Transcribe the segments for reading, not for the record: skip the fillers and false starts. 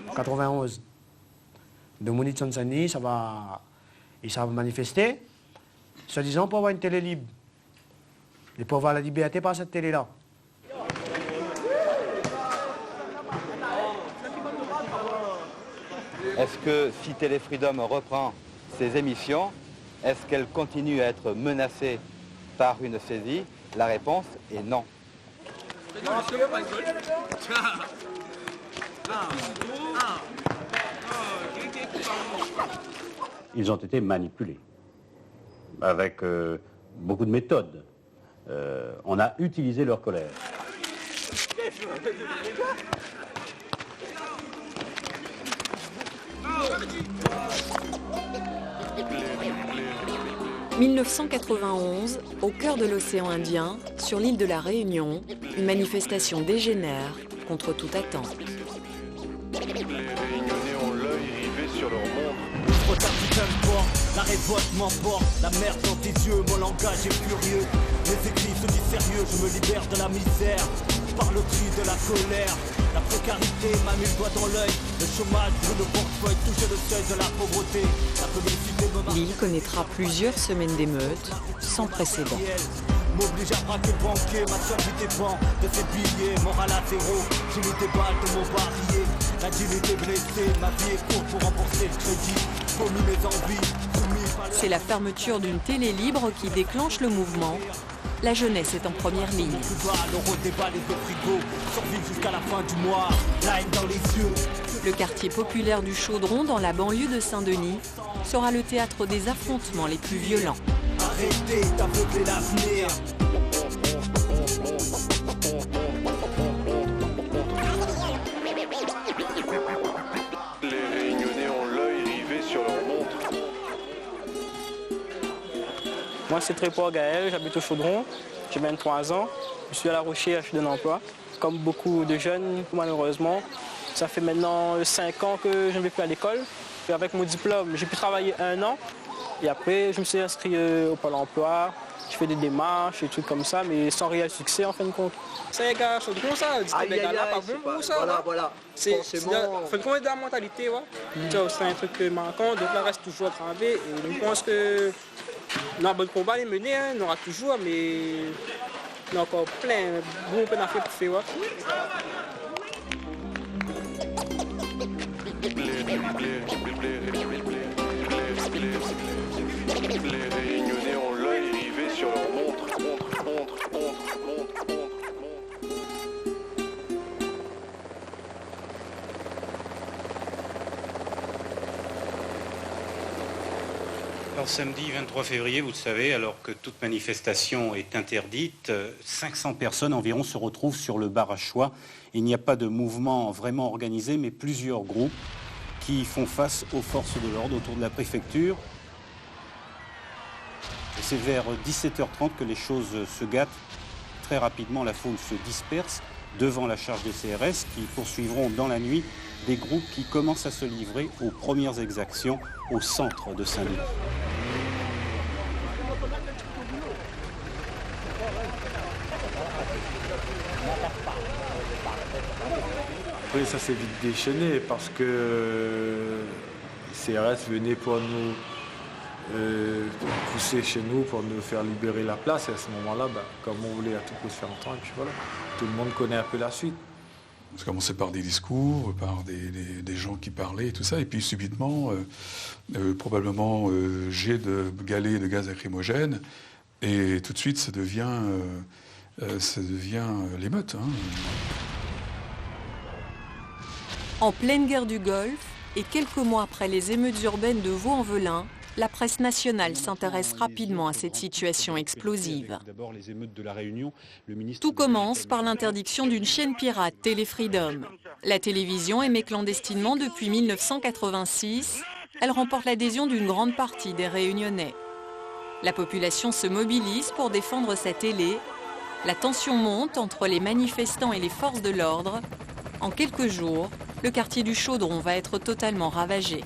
En 91, de Mouni Tchansani, ils savent manifester, soi-disant pour avoir une télé libre. Et pour avoir la liberté par cette télé-là. Est-ce que si Téléfreedom reprend ses émissions, est-ce qu'elle continue à être menacée par une saisie? La réponse est non. Ils ont été manipulés avec beaucoup de méthodes. On a utilisé leur colère. « 1991, au cœur de l'océan Indien, sur l'île de la Réunion, une manifestation dégénère contre toute attente. Les Réunionnais ont l'œil rivé sur leur monde. La révolte m'emporte, la merde dans tes yeux, mon langage est furieux. Mes écrits se disent sérieux, je me libère de la misère. Je parle au cri de la colère. La précarité m'a mis le doigt dans l'œil. Le chômage brûle le portefeuille, toucher le seuil de la pauvreté. La publicité me marque. L'île connaîtra plusieurs semaines d'émeutes sans précédent. M'oblige à braquer le banquier, ma survie dépend de ses billets. Morale à zéro, j'ai mis des balles de mon barillet. La dignité blessée, ma vie est courte pour rembourser le crédit. Commis mes envies. C'est la fermeture d'une télé libre qui déclenche le mouvement. La jeunesse est en première ligne. Le quartier populaire du Chaudron, dans la banlieue de Saint-Denis, sera le théâtre des affrontements les plus violents. Arrêtez d'aveugler l'avenir. Les Réunionnais ont l'œil rivé sur leur montre. Moi, c'est Tréport Gaël, j'habite au Chaudron, j'ai 23 ans, je suis à la recherche d'un emploi. Comme beaucoup de jeunes, malheureusement, ça fait maintenant 5 ans que je ne vais plus à l'école. Avec mon diplôme, j'ai pu travailler 1 an. Et après, je me suis inscrit au Pôle emploi. Je fais des démarches et tout comme ça, mais sans réel succès en fin de compte. C'est un gars Chaudron, ça, c'est des gars-là, pas bon pour ça. Voilà. C'est en fin de compte, de la mentalité, ouais. C'est un truc manquant, donc là, reste toujours à travailler. Et je pense que dans le combat, les mener, hein, on aura toujours, mais il y a encore plein, beaucoup de affaires pour faire. Ouais. Les Réunionnais ont l'œil rivé sur leur montre. Alors samedi 23 février, vous le savez, alors que toute manifestation est interdite, 500 personnes environ se retrouvent sur le bar à Choix. Il n'y a pas de mouvement vraiment organisé, mais plusieurs groupes qui font face aux forces de l'ordre autour de la préfecture. C'est vers 17h30 que les choses se gâtent. Très rapidement, la foule se disperse devant la charge des CRS qui poursuivront dans la nuit des groupes qui commencent à se livrer aux premières exactions au centre de Saint-Denis. Oui, ça s'est vite déchaîné parce que les CRS venaient pour nous pousser chez nous, pour nous faire libérer la place. Et à ce moment-là, comme on voulait à tout coup se faire entendre, et puis voilà, tout le monde connaît un peu la suite. Ça commençait par des discours, par des gens qui parlaient et tout ça, et puis subitement, probablement jet de galets et de gaz lacrymogènes, et tout de suite ça devient l'émeute. Hein. En pleine guerre du Golfe, et quelques mois après les émeutes urbaines de Vaux-en-Velin, la presse nationale s'intéresse rapidement à cette situation explosive. Tout commence par l'interdiction d'une chaîne pirate, Téléfreedom. La télévision émet clandestinement depuis 1986. Elle remporte l'adhésion d'une grande partie des Réunionnais. La population se mobilise pour défendre sa télé. La tension monte entre les manifestants et les forces de l'ordre. En quelques jours, le quartier du Chaudron va être totalement ravagé.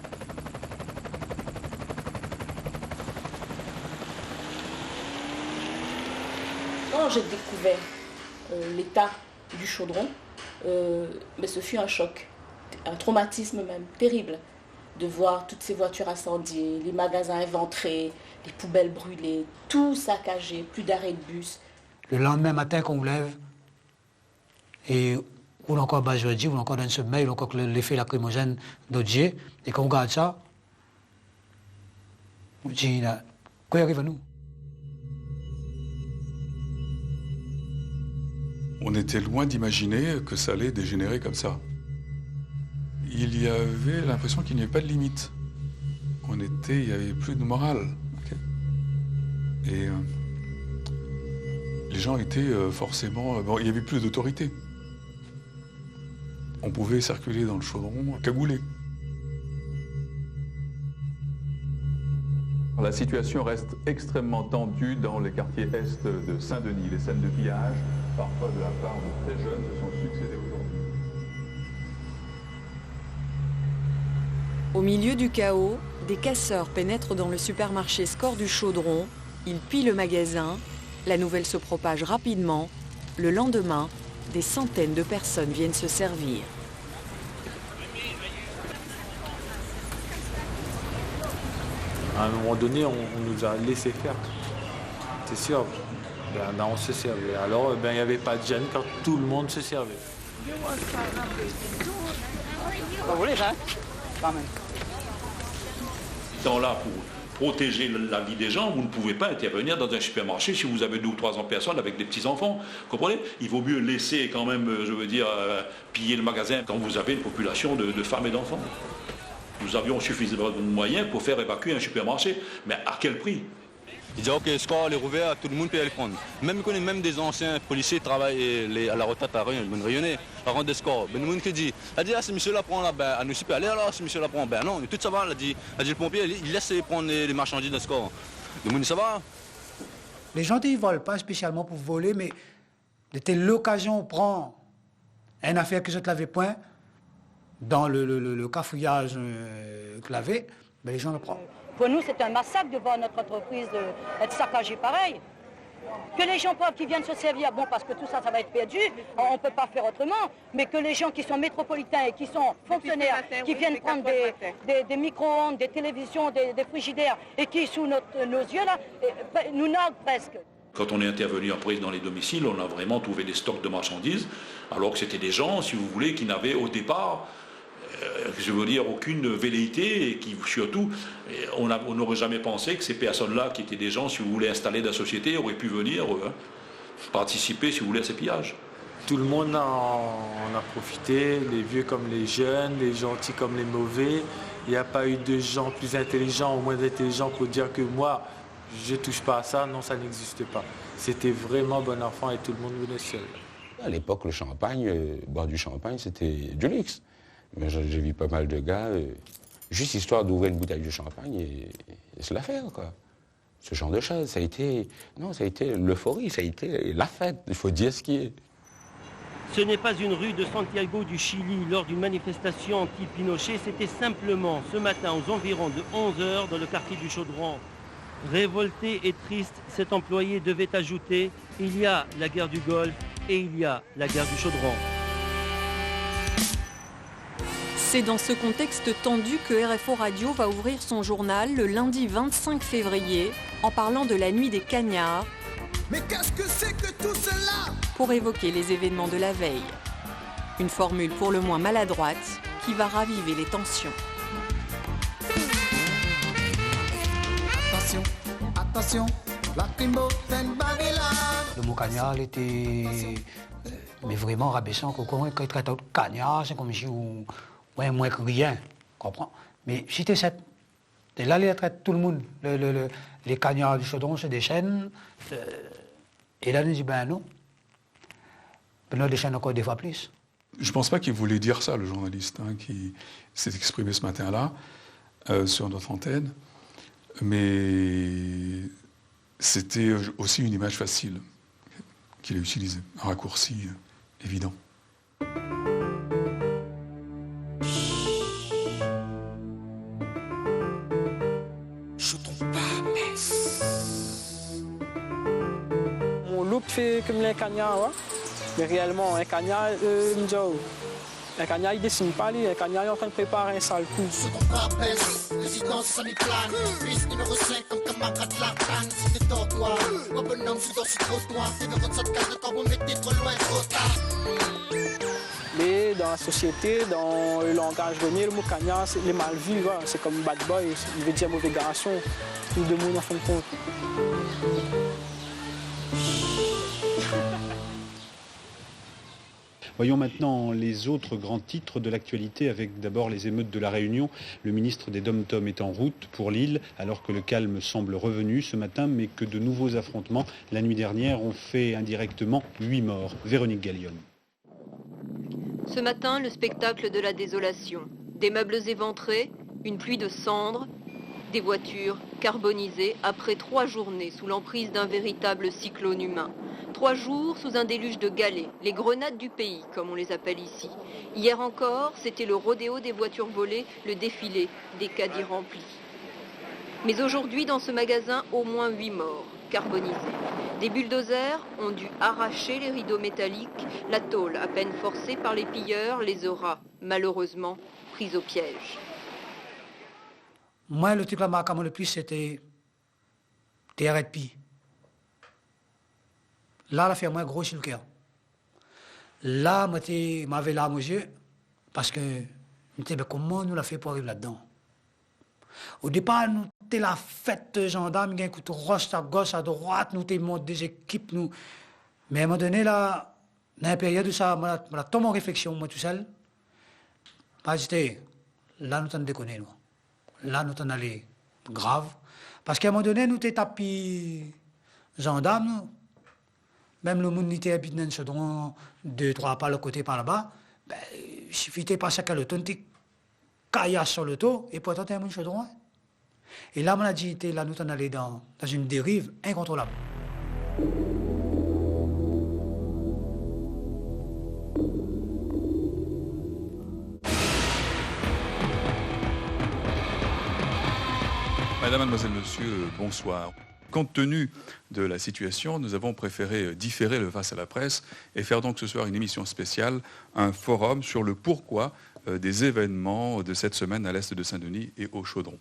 Quand j'ai découvert l'état du chaudron, mais ce fut un choc, un traumatisme même terrible, de voir toutes ces voitures incendiées, les magasins éventrés, les poubelles brûlées, tout saccagé, plus d'arrêts de bus. Le lendemain matin qu'on vous lève, et on a encore Bajodi, on a encore dans ce mail, on a encore l'effet lacrymogène d'Odier, et quand on regarde ça, on dit, quoi arrive à nous? On était loin d'imaginer que ça allait dégénérer comme ça. Il y avait l'impression qu'il n'y avait pas de limite. Il n'y avait plus de morale. Okay. Et les gens étaient forcément... Bon, il n'y avait plus d'autorité. On pouvait circuler dans le chaudron cagoulé. La situation reste extrêmement tendue dans les quartiers est de Saint-Denis. Les scènes de pillage, parfois de la part de très jeunes, se sont succédées aujourd'hui. Au milieu du chaos, des casseurs pénètrent dans le supermarché Score du Chaudron. Ils pillent le magasin. La nouvelle se propage rapidement. Le lendemain, des centaines de personnes viennent se servir. À un moment donné, on nous a laissé faire. C'est sûr. Ben, on se servait. Alors, il n'y avait pas de gêne quand tout le monde se servait. Là pour protéger la vie des gens, vous ne pouvez pas intervenir dans un supermarché si vous avez 2 ou 300 personnes avec des petits-enfants. Vous comprenez? Il vaut mieux laisser quand même, piller le magasin quand vous avez une population de femmes et d'enfants. Nous avions suffisamment de moyens pour faire évacuer un supermarché, mais à quel prix? Il dit ok, Score est rouvert, tout le monde peut aller prendre. Même des anciens policiers travaillent à la retraite à Rayonner, à rendre des scores. Ben, le monde qui dit, si monsieur là prend là, ben, à nous peut aller alors, si monsieur là prend, ben non, tout ça va, a dit le pompier, il laisse prendre les marchandises de Score. Le monde ça va. Les gens ne volent pas spécialement pour voler, mais c'était l'occasion de prendre une affaire que je ne l'avais point, dans le cafouillage clavé, ben les gens le prennent. Pour nous, c'est un massacre de voir notre entreprise être saccagée pareil. Que les gens qui viennent se servir, bon, parce que tout ça, ça va être perdu, on ne peut pas faire autrement, mais que les gens qui sont métropolitains et qui sont fonctionnaires, qui viennent prendre des micro-ondes, des télévisions, des frigidaires, et qui, sous nos yeux, là, nous narguent presque. Quand on est intervenu en prise dans les domiciles, on a vraiment trouvé des stocks de marchandises, alors que c'était des gens, si vous voulez, qui n'avaient au départ... aucune velléité et qui, surtout, on n'aurait jamais pensé que ces personnes-là, qui étaient des gens, si vous voulez, installés dans la société, auraient pu venir participer, si vous voulez, à ces pillages. Tout le monde en a profité, les vieux comme les jeunes, les gentils comme les mauvais. Il n'y a pas eu de gens plus intelligents ou moins intelligents pour dire que moi, je ne touche pas à ça. Non, ça n'existe pas. C'était vraiment bon enfant et tout le monde venait seul. À l'époque, le champagne, boire du champagne, c'était du luxe. Mais j'ai vu pas mal de gars, juste histoire d'ouvrir une bouteille de champagne et se la faire, quoi. Ce genre de choses, ça a été l'euphorie, ça a été la fête, il faut dire ce qui est. Ce n'est pas une rue de Santiago du Chili lors d'une manifestation anti-Pinochet, c'était simplement ce matin aux environs de 11h dans le quartier du Chaudron. Révolté et triste, cet employé devait ajouter « Il y a la guerre du Golfe et il y a la guerre du Chaudron ». C'est dans ce contexte tendu que RFO Radio va ouvrir son journal le lundi 25 février en parlant de la nuit des cagnards. Mais qu'est-ce que c'est que tout cela? Pour évoquer les événements de la veille. Une formule pour le moins maladroite qui va raviver les tensions. Attention, attention, lacrymogène barrela. Le mot cagnard était mais vraiment rabaissant. Quand il traite de cagnard, c'est comme si on... Ouais, moins que rien, comprends. Mais si t'es cette... Et là, il traite tout le monde. Les cagnards du Chaudron, c'est des chaînes. Et là, on dit, ben non. Ben non, des chaînes encore des fois plus. Je ne pense pas qu'il voulait dire ça, le journaliste, qui s'est exprimé ce matin-là, sur notre antenne. Mais c'était aussi une image facile qu'il a utilisée, un raccourci évident. fait comme les cagnards, ouais. Mais réellement, un cagnard, un cagnard, il dessine pas, lui. Un cagnard, il est en train de préparer un sale coup. Mais dans la société, dans le langage donné, le mot cagnard, c'est les mal vus, ouais. C'est comme bad boy, il veut dire mauvais garçon. Tout de monde en fin de compte. Voyons maintenant les autres grands titres de l'actualité avec d'abord les émeutes de la Réunion. Le ministre des Dom-Tom est en route pour l'île alors que le calme semble revenu ce matin mais que de nouveaux affrontements la nuit dernière ont fait indirectement 8 morts. Véronique Gallione. Ce matin, le spectacle de la désolation. Des meubles éventrés, une pluie de cendres, des voitures carbonisées après 3 journées sous l'emprise d'un véritable cyclone humain. 3 jours sous un déluge de galets, les grenades du pays, comme on les appelle ici. Hier encore, c'était le rodéo des voitures volées, le défilé des caddies remplis. Mais aujourd'hui, dans ce magasin, au moins 8 morts, carbonisés. Des bulldozers ont dû arracher les rideaux métalliques. La tôle, à peine forcée par les pilleurs, les aura, malheureusement, pris au piège. Moi, le truc qui m'a marqué le plus, c'était TRP. Là, la fait moins gros sur le cœur. Là, m'avait larmes aux yeux, parce que, comment nous l'a fait pour arriver là-dedans? Au départ, nous, c'était la fête de gendarmes, il y a un coup de roche à gauche, à droite, nous, t'es des équipes, nous. Mais à un moment donné, là, dans la période où ça, m'a tombé en réflexion, moi, tout seul, là, nous t'en déconné, nous. Là, nous t'en allé grave. Parce qu'à un moment donné, nous t'es tapis gendarmes, nous. Même le monde qui habite dans le chaudron, 2-3 pas le côté par là-bas, ben, il suffit de passer à l'auto, tu caillasse sur l'auto, et pourtant tu as un chaudron. Et là, on a dit, là, nous sommes allés dans une dérive incontrôlable. Madame, mademoiselle, monsieur, bonsoir. Compte tenu de la situation, nous avons préféré différer le face à la presse et faire donc ce soir une émission spéciale, un forum sur le pourquoi des événements de cette semaine à l'est de Saint-Denis et au Chaudron.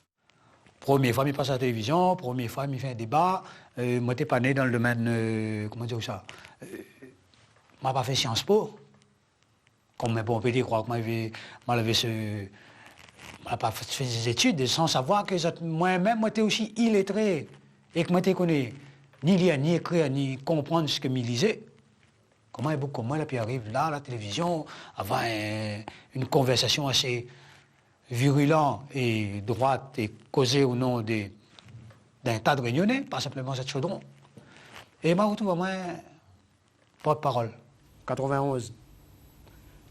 Première fois, il passe à la télévision, première fois, il fait un débat. Moi, je n'étais pas né dans le domaine, comment dire ça, je n'ai pas fait Sciences Po. Comme on peut dire, moi, je n'ai pas fait des études sans savoir que moi-même, moi, j'étais aussi illettré. Et que moi, je ne connais ni lire, ni écrire, ni comprendre ce que je lisais. Comment il y a beaucoup comme moi, là, puis arrive là, à la télévision, avoir une conversation assez virulente et droite et causée au nom d'un tas de Réunionnais, pas simplement cette Chaudron. Et moi, je retrouve moi, porte-parole. 91,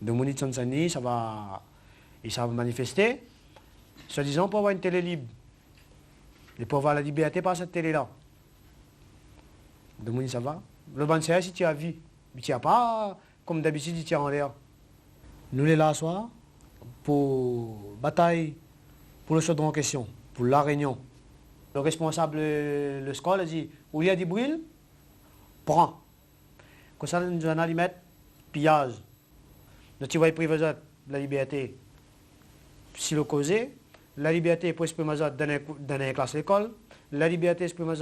de Mouni-Tchansani, ça va manifester, soi-disant pour avoir une télé libre. Et pour avoir la liberté par cette télé-là. De Mouni, ça va. Le banquier, si tu as vu, mais tu n'as pas, comme d'habitude, tu as en l'air. Nous, les là, soir, pour bataille, pour le chaudron en question, pour la réunion. Le responsable, le SCOL, a dit, où il y a des brûles, prends. Comme ça, nous allons y mettre pillage. Nous, tu vas priver de la liberté. Si le causé, la liberté pour exprimer dans la classe d'école, la liberté exprimer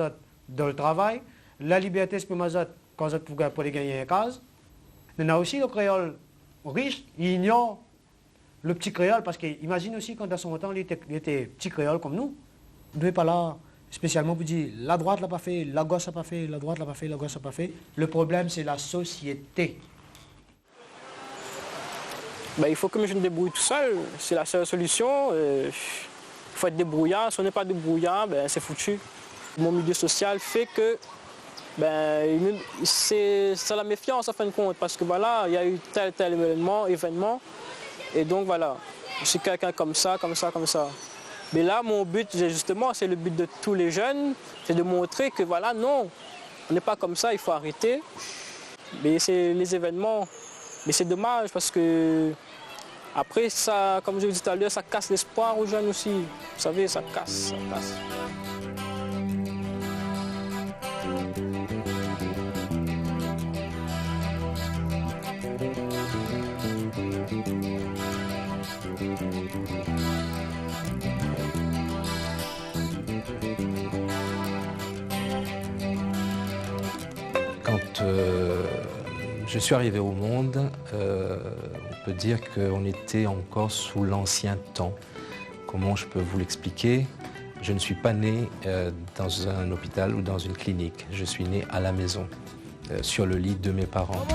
dans le travail, la liberté exprimer quand vous pour les gagner une case. Mais aussi le créole riche, il ignore le petit créole parce qu'imagine aussi quand dans son temps il était petit créole comme nous. Nous n'est pas là spécialement pour dire la droite l'a pas fait, la gauche l'a pas fait, la droite l'a pas fait, la gauche l'a pas fait. Le problème c'est la société. Ben, il faut que je me débrouille tout seul, c'est la seule solution. Il faut être débrouillard, si on n'est pas débrouillard, ben, c'est foutu. Mon milieu social fait que c'est la méfiance en fin de compte, parce que voilà, il y a eu tel événement, et donc voilà, je suis quelqu'un comme ça. Mais là, mon but, justement, c'est le but de tous les jeunes, c'est de montrer que voilà, non, on n'est pas comme ça, il faut arrêter. Mais c'est les événements, mais c'est dommage parce que après, ça, comme je l'ai dit tout à l'heure, ça casse l'espoir aux jeunes aussi. Vous savez, ça casse. Quand je suis arrivé au monde, on peut dire qu'on était encore sous l'ancien temps. Comment je peux vous l'expliquer? Je ne suis pas né dans un hôpital ou dans une clinique. Je suis né à la maison, sur le lit de mes parents.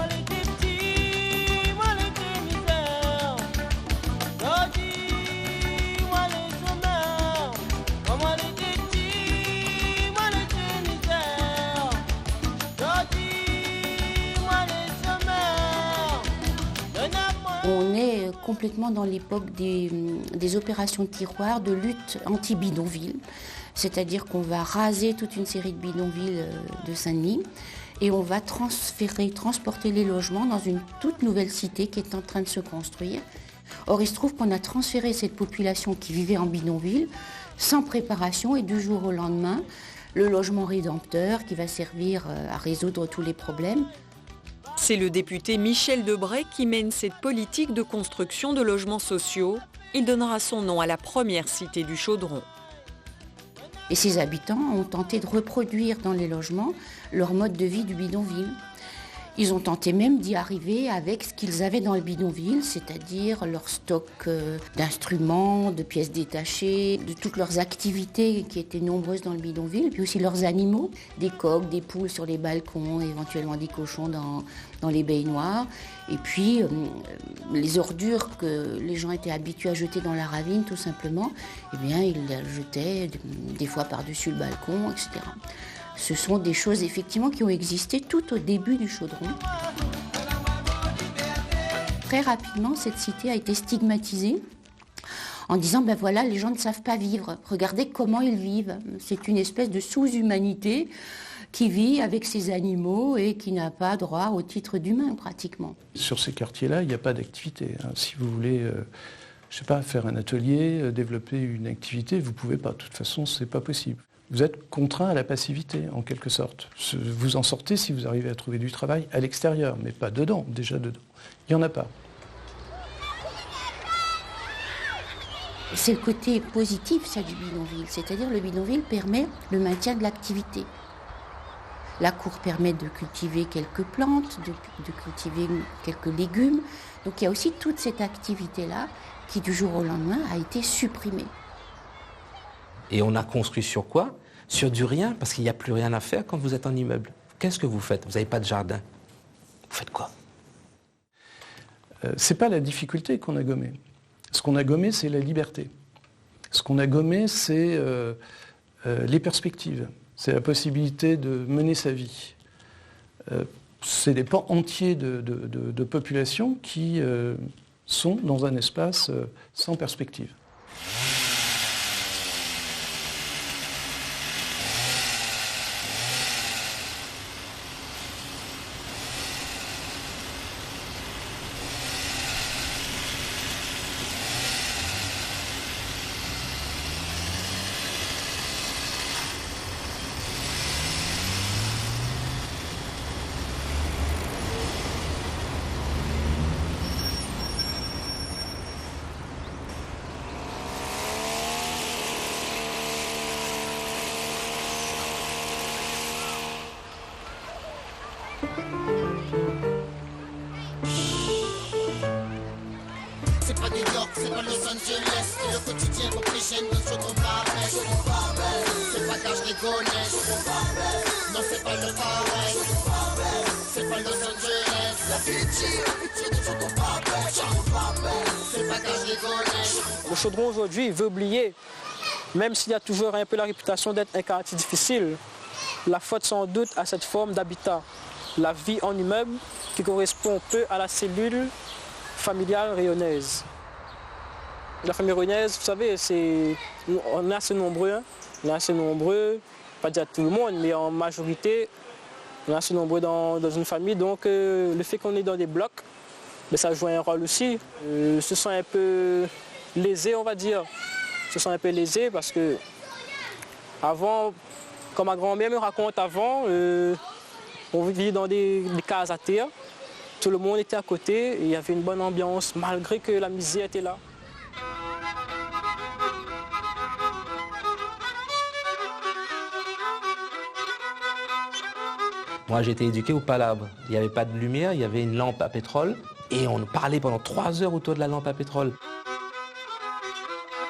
On est complètement dans l'époque des opérations de tiroir, de lutte anti-bidonville. C'est-à-dire qu'on va raser toute une série de bidonvilles de Saint-Denis et on va transporter les logements dans une toute nouvelle cité qui est en train de se construire. Or, il se trouve qu'on a transféré cette population qui vivait en bidonville sans préparation et du jour au lendemain, le logement rédempteur qui va servir à résoudre tous les problèmes. C'est le député Michel Debray qui mène cette politique de construction de logements sociaux. Il donnera son nom à la première cité du Chaudron. Et ces habitants ont tenté de reproduire dans les logements leur mode de vie du bidonville. Ils ont tenté même d'y arriver avec ce qu'ils avaient dans le bidonville, c'est-à-dire leur stock d'instruments, de pièces détachées, de toutes leurs activités qui étaient nombreuses dans le bidonville, puis aussi leurs animaux, des coqs, des poules sur les balcons, éventuellement des cochons dans les baignoires, et puis les ordures que les gens étaient habitués à jeter dans la ravine tout simplement, eh bien ils les jetaient des fois par-dessus le balcon, etc. Ce sont des choses effectivement qui ont existé tout au début du Chaudron. Très rapidement, cette cité a été stigmatisée en disant ben voilà, les gens ne savent pas vivre. Regardez comment ils vivent. C'est une espèce de sous-humanité qui vit avec ses animaux et qui n'a pas droit au titre d'humain pratiquement. Sur ces quartiers-là, il n'y a pas d'activité. Si vous voulez, je sais pas, faire un atelier, développer une activité, vous ne pouvez pas. De toute façon, ce n'est pas possible. Vous êtes contraint à la passivité, en quelque sorte. Vous en sortez si vous arrivez à trouver du travail à l'extérieur, mais pas dedans, déjà dedans. Il n'y en a pas. C'est le côté positif, ça, du bidonville. C'est-à-dire le bidonville permet le maintien de l'activité. La cour permet de cultiver quelques plantes, de cultiver quelques légumes. Donc il y a aussi toute cette activité-là qui, du jour au lendemain, a été supprimée. Et on a construit sur quoi? Sur du rien, parce qu'il n'y a plus rien à faire quand vous êtes en immeuble. Qu'est-ce que vous faites? Vous n'avez pas de jardin. Vous faites quoi? Ce n'est pas la difficulté qu'on a gommée. Ce qu'on a gommé, c'est la liberté. Ce qu'on a gommé, c'est les perspectives. C'est la possibilité de mener sa vie. C'est des pans entiers de population qui sont dans un espace sans perspective. C'est pas New York, c'est pas Los Angeles, c'est le quotidien pour les jeunes de Chaudron Barbès. C'est pas car je les connais, non c'est pas le pareil, c'est pas Los Angeles, la pitié de Chaudron Barbès. C'est pas car je les connais. Le Chaudron aujourd'hui veut oublier, même s'il y a toujours un peu la réputation d'être un quartier difficile, la faute sans doute à cette forme d'habitat, la vie en immeuble qui correspond peu à la cellule familiale rayonnaise. La famille rayonnaise, vous savez, on est assez nombreux, pas dire tout le monde, mais en majorité, on est assez nombreux dans une famille, donc le fait qu'on est dans des blocs, mais ça joue un rôle aussi. Se sent un peu lésé, on va dire. Se sent un peu lésé parce que avant, comme ma grand-mère me raconte avant, on vivait dans des cases à terre. Tout le monde était à côté et il y avait une bonne ambiance malgré que la misère était là. Moi, j'ai été éduqué au palabre. Il n'y avait pas de lumière, il y avait une lampe à pétrole et on parlait pendant 3 heures autour de la lampe à pétrole.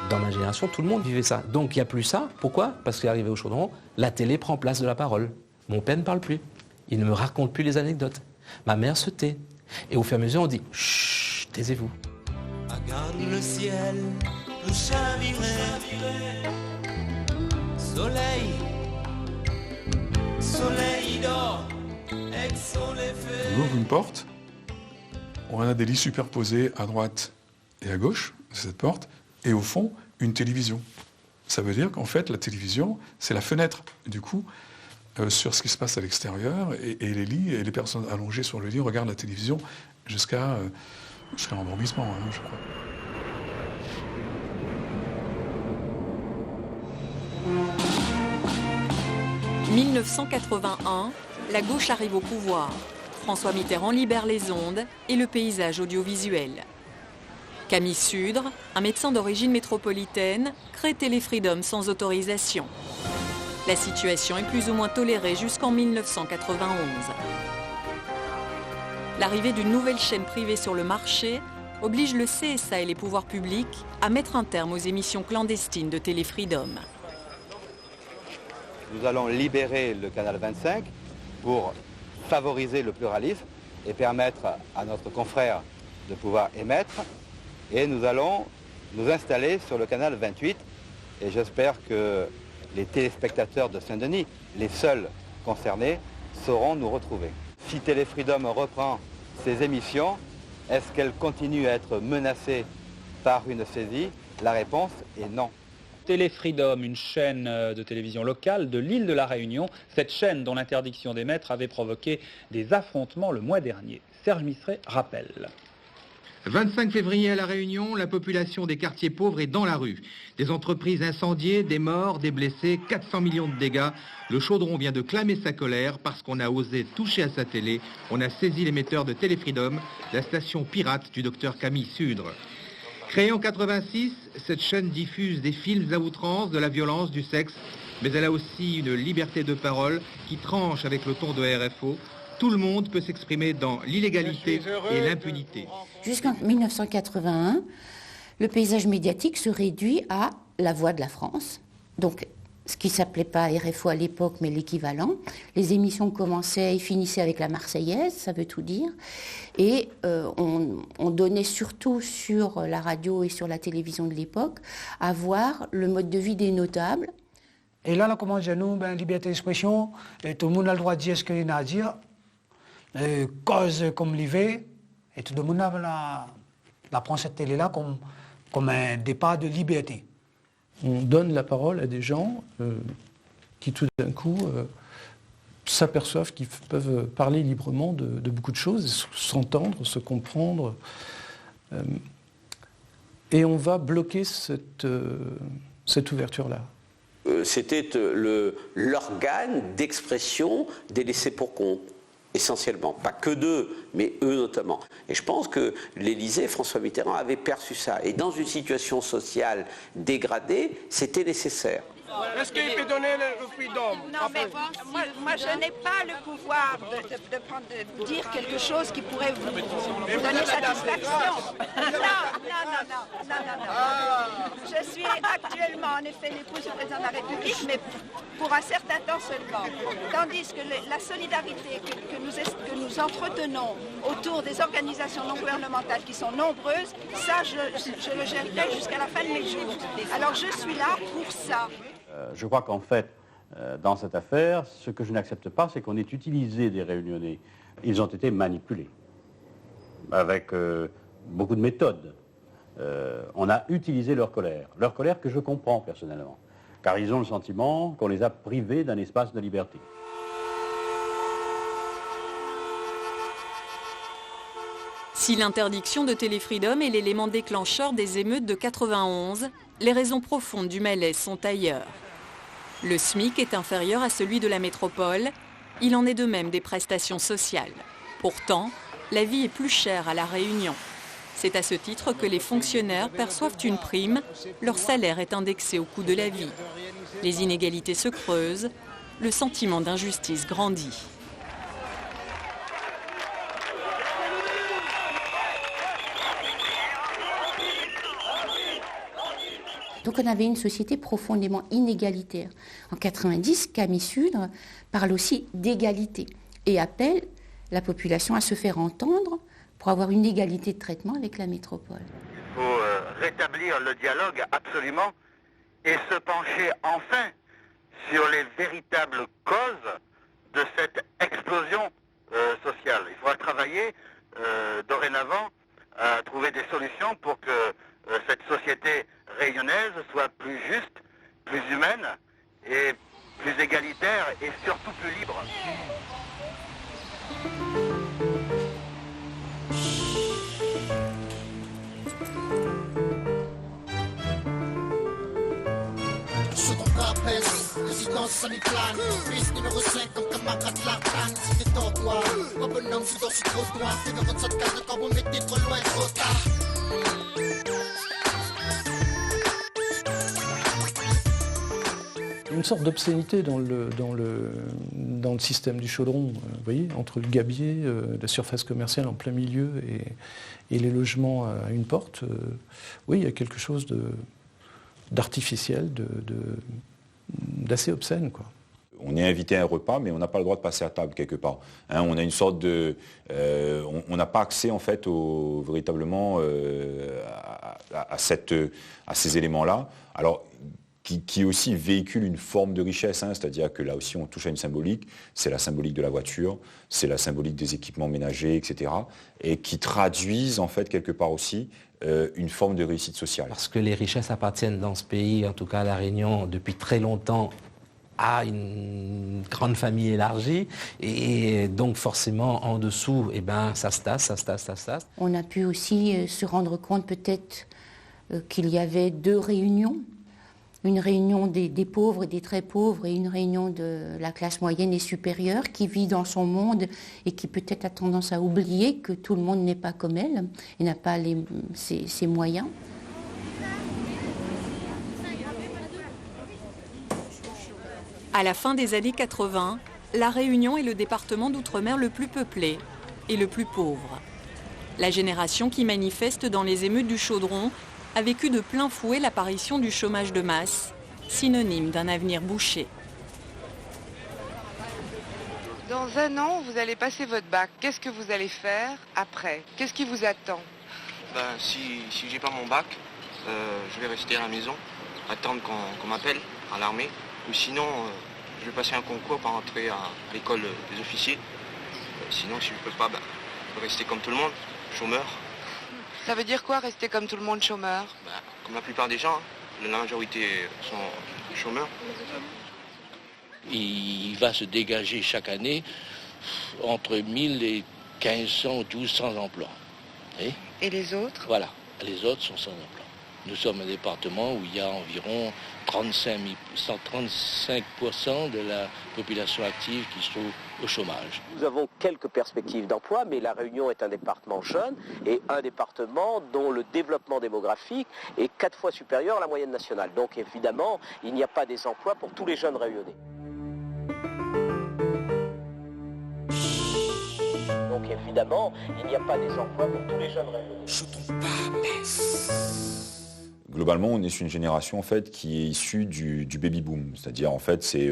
Dans ma génération, tout le monde vivait ça. Donc il n'y a plus ça. Pourquoi? Parce qu'arrivé au Chaudron, la télé prend place de la parole. Mon père ne parle plus. Il ne me raconte plus les anecdotes. Ma mère se tait. Et au fur et à mesure, on dit « Chut, taisez-vous ». Regarde le ciel, tout chaviré. Soleil, soleil dort, exo les feux. On ouvre une porte, on a des lits superposés à droite et à gauche de cette porte, et au fond, une télévision. Ça veut dire qu'en fait, la télévision, c'est la fenêtre, du coup, sur ce qui se passe à l'extérieur, et les lits, et les personnes allongées sur le lit regardent la télévision jusqu'à l'endormissement, hein, je crois. « 1981, la gauche arrive au pouvoir. François Mitterrand libère les ondes et le paysage audiovisuel. Camille Sudre, un médecin d'origine métropolitaine, crée Téléfreedom sans autorisation. La situation est plus ou moins tolérée jusqu'en 1991. L'arrivée d'une nouvelle chaîne privée sur le marché oblige le CSA et les pouvoirs publics à mettre un terme aux émissions clandestines de Téléfreedom. Nous allons libérer le canal 25 pour favoriser le pluralisme et permettre à notre confrère de pouvoir émettre. Et nous allons nous installer sur le canal 28 et j'espère que les téléspectateurs de Saint-Denis, les seuls concernés, sauront nous retrouver. Si Téléfreedom reprend ses émissions, est-ce qu'elle continue à être menacée par une saisie? La réponse est non. Téléfreedom, une chaîne de télévision locale de l'île de la Réunion. Cette chaîne dont l'interdiction d'émettre avait provoqué des affrontements le mois dernier. Serge Misseret rappelle. 25 février à La Réunion, la population des quartiers pauvres est dans la rue. Des entreprises incendiées, des morts, des blessés, 400 millions de dégâts. Le Chaudron vient de clamer sa colère parce qu'on a osé toucher à sa télé. On a saisi l'émetteur de Téléfreedom, la station pirate du docteur Camille Sudre. Créée en 86, cette chaîne diffuse des films à outrance, de la violence, du sexe, mais elle a aussi une liberté de parole qui tranche avec le ton de RFO. Tout le monde peut s'exprimer dans l'illégalité et l'impunité. Jusqu'en 1981, le paysage médiatique se réduit à La Voix de la France. Donc, ce qui ne s'appelait pas RFO à l'époque, mais l'équivalent. Les émissions commençaient et finissaient avec la Marseillaise, ça veut tout dire. Et on donnait surtout sur la radio et sur la télévision de l'époque à voir le mode de vie des notables. Et là, on commence à nous, liberté d'expression, et tout le monde a le droit de dire ce qu'il a à dire. Cause comme l'IV, et tout le monde prend cette télé-là comme un départ de liberté. On donne la parole à des gens qui tout d'un coup s'aperçoivent qu'ils peuvent parler librement de beaucoup de choses, s'entendre, se comprendre. Et on va bloquer cette ouverture-là. C'était l'organe d'expression des laissés-pour-compte. Essentiellement, pas que d'eux, mais eux notamment. Et je pense que l'Élysée, François Mitterrand, avait perçu ça. Et dans une situation sociale dégradée, c'était nécessaire. Est-ce qu'il peut donner le freedom? Non, mais moi, je n'ai pas le pouvoir de dire quelque chose qui pourrait vous donner satisfaction. Non. Je suis actuellement, en effet, l'épouse du président de la République, mais pour un certain temps seulement. Tandis que la solidarité que nous entretenons autour des organisations non gouvernementales qui sont nombreuses, ça, je le gérerai jusqu'à la fin de mes jours. Alors, je suis là pour ça. Je crois qu'en fait, dans cette affaire, ce que je n'accepte pas, c'est qu'on ait utilisé des Réunionnais. Ils ont été manipulés, avec beaucoup de méthodes. On a utilisé leur colère que je comprends personnellement, car ils ont le sentiment qu'on les a privés d'un espace de liberté. Si l'interdiction de Téléfreedom est l'élément déclencheur des émeutes de 91, les raisons profondes du malaise sont ailleurs. Le SMIC est inférieur à celui de la métropole, il en est de même des prestations sociales. Pourtant, la vie est plus chère à La Réunion. C'est à ce titre que les fonctionnaires perçoivent une prime, leur salaire est indexé au coût de la vie. Les inégalités se creusent, le sentiment d'injustice grandit. Donc on avait une société profondément inégalitaire. En 90, Camille Sudre parle aussi d'égalité et appelle la population à se faire entendre pour avoir une égalité de traitement avec la métropole. Il faut rétablir le dialogue absolument et se pencher enfin sur les véritables causes de cette explosion sociale. Il faudra travailler dorénavant à trouver des solutions pour que cette société réunionnaise soit plus juste, plus humaine et plus égalitaire et surtout plus libre. Résidence semi-plane, piste numéro 5 comme camarade Lartane. Si t'es en toi, mon bonhomme, je suis dans ce trottoir. Fais de votre saute carte quand vous mettez trop loin, trop tard. Une sorte d'obscénité dans le système du chaudron, vous voyez, entre le gabier, la surface commerciale en plein milieu et les logements à une porte. Oui, il y a quelque chose d'artificiel, d'assez obscène, quoi. On est invité à un repas, mais on n'a pas le droit de passer à table quelque part. Hein, on a une sorte de, on n'a pas accès en fait véritablement à ces éléments-là. Alors qui aussi véhicule une forme de richesse, hein, c'est-à-dire que là aussi on touche à une symbolique. C'est la symbolique de la voiture, c'est la symbolique des équipements ménagers, etc. Et qui traduisent en fait quelque part aussi une forme de réussite sociale. Parce que les richesses appartiennent dans ce pays, en tout cas à La Réunion, depuis très longtemps, à une grande famille élargie. Et donc forcément, en dessous, eh ben, ça se tasse. On a pu aussi se rendre compte peut-être qu'il y avait deux réunions. Une réunion des pauvres et des très pauvres et une réunion de la classe moyenne et supérieure qui vit dans son monde et qui peut-être a tendance à oublier que tout le monde n'est pas comme elle et n'a pas ses moyens. À la fin des années 80, La Réunion est le département d'outre-mer le plus peuplé et le plus pauvre. La génération qui manifeste dans les émeutes du Chaudron a vécu de plein fouet l'apparition du chômage de masse, synonyme d'un avenir bouché. Dans un an, vous allez passer votre bac. Qu'est-ce que vous allez faire après? Qu'est-ce qui vous attend? Si j'ai pas mon bac, je vais rester à la maison, attendre qu'on m'appelle à l'armée. Ou sinon, je vais passer un concours pour entrer à l'école des officiers. Sinon, si je peux pas, je vais rester comme tout le monde, chômeur. Ça veut dire quoi, rester comme tout le monde, chômeur? Comme la plupart des gens, la majorité sont chômeurs. Il va se dégager chaque année entre 1000 et 1500 ou 1200 emplois. Et les autres? Voilà, les autres sont sans emploi. Nous sommes un département où il y a environ 135% de la population active qui se trouve au chômage. Nous avons quelques perspectives d'emploi, mais La Réunion est un département jeune et un département dont le développement démographique est 4 fois supérieur à la moyenne nationale. Donc évidemment, il n'y a pas des emplois pour tous les jeunes réunionnais. Donc évidemment, il n'y a pas des emplois pour tous les jeunes réunionnais. Globalement, on est sur une génération en fait qui est issue du baby boom, c'est-à-dire en fait c'est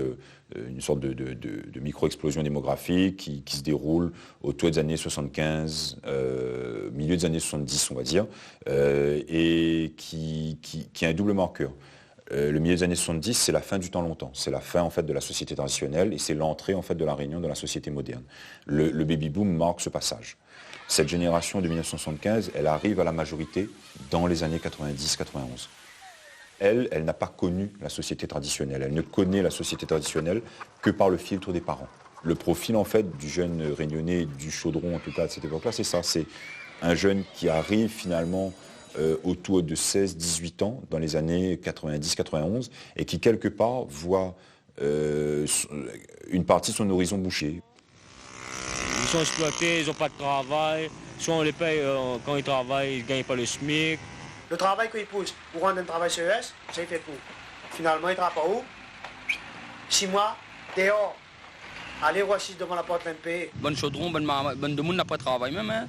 une sorte de micro-explosion démographique qui se déroule autour des années 75, milieu des années 70 on va dire, et qui a un double marqueur. Le milieu des années 70, c'est la fin du temps longtemps, c'est la fin en fait de la société traditionnelle et c'est l'entrée en fait de la Réunion dans la société moderne. Le baby boom marque ce passage. Cette génération de 1975, elle arrive à la majorité dans les années 90-91. Elle n'a pas connu la société traditionnelle. Elle ne connaît la société traditionnelle que par le filtre des parents. Le profil en fait du jeune réunionnais, du chaudron en tout cas de cette époque-là, c'est ça. C'est un jeune qui arrive finalement autour de 16-18 ans dans les années 90-91 et qui quelque part voit une partie de son horizon bouché. Ils sont exploités, ils n'ont pas de travail. Soit on les paye quand ils travaillent, ils ne gagnent pas le SMIC. Le travail qu'ils poussent pour rendre un travail CES, c'est fait pour. Finalement, ils ne travaillent pas où? 6 mois, dehors. Aller voici devant la porte d'un pays. Bon chaudron, bon de monde n'a pas de travail même. Hein.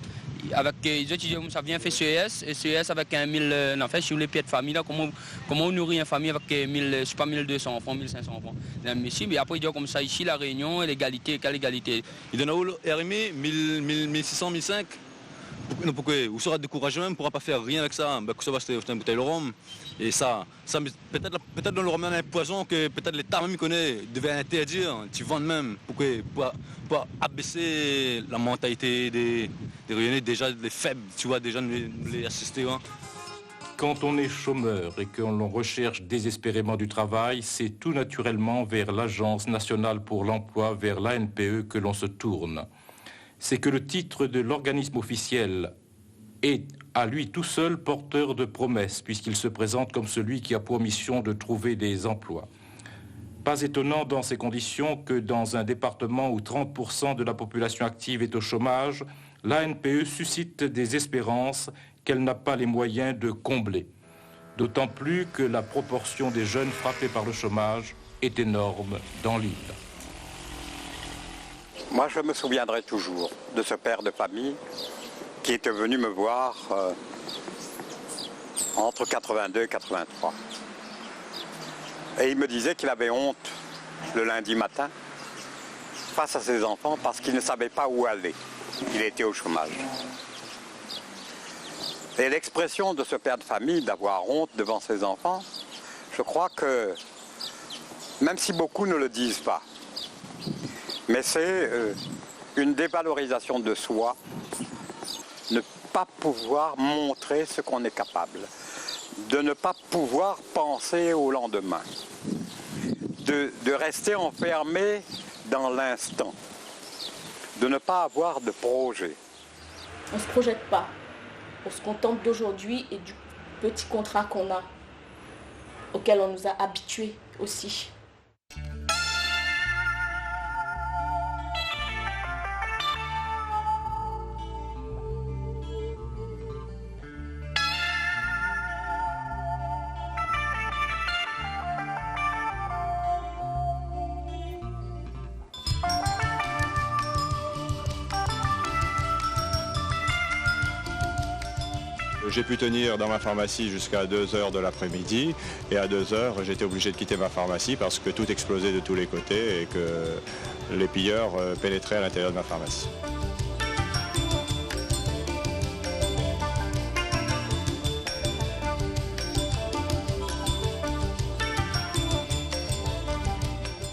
avec les étudiants, ça vient faire CES, et CES avec 1000 enfants sur les pieds de famille, là, comment on nourrit une famille avec 1200 enfants, 1500 enfants. Et après, il dit comme ça, ici, la Réunion, l'égalité, quelle égalité? Il donne au RMI 1600, 1500. Pourquoi? Ou sera découragé même, on ne pourra pas faire rien avec ça. Ça va acheter une bouteille de rhum. Et ça peut-être dans le rhum, il y a un poison que peut-être l'État même connaît, devait interdire. Tu vends même. Pourquoi? Pour abaisser la mentalité des Réunionnais, déjà les faibles, tu vois, déjà les assister. Hein. Quand on est chômeur et qu'on recherche désespérément du travail, c'est tout naturellement vers l'Agence nationale pour l'emploi, vers l'ANPE que l'on se tourne. C'est que le titre de l'organisme officiel est à lui tout seul porteur de promesses, puisqu'il se présente comme celui qui a pour mission de trouver des emplois. Pas étonnant dans ces conditions que dans un département où 30% de la population active est au chômage, l'ANPE suscite des espérances qu'elle n'a pas les moyens de combler. D'autant plus que la proportion des jeunes frappés par le chômage est énorme dans l'île. Moi, je me souviendrai toujours de ce père de famille qui était venu me voir entre 82 et 83. Et il me disait qu'il avait honte le lundi matin face à ses enfants parce qu'il ne savait pas où aller. Il était au chômage. Et l'expression de ce père de famille d'avoir honte devant ses enfants, je crois que, même si beaucoup ne le disent pas, mais c'est une dévalorisation de soi, ne pas pouvoir montrer ce qu'on est capable, de ne pas pouvoir penser au lendemain, de rester enfermé dans l'instant, de ne pas avoir de projet. On ne se projette pas, on se contente d'aujourd'hui et du petit contrat qu'on a, auquel on nous a habitués aussi. J'ai pu tenir dans ma pharmacie jusqu'à 2h de l'après-midi et à 2h j'étais obligé de quitter ma pharmacie parce que tout explosait de tous les côtés et que les pilleurs pénétraient à l'intérieur de ma pharmacie.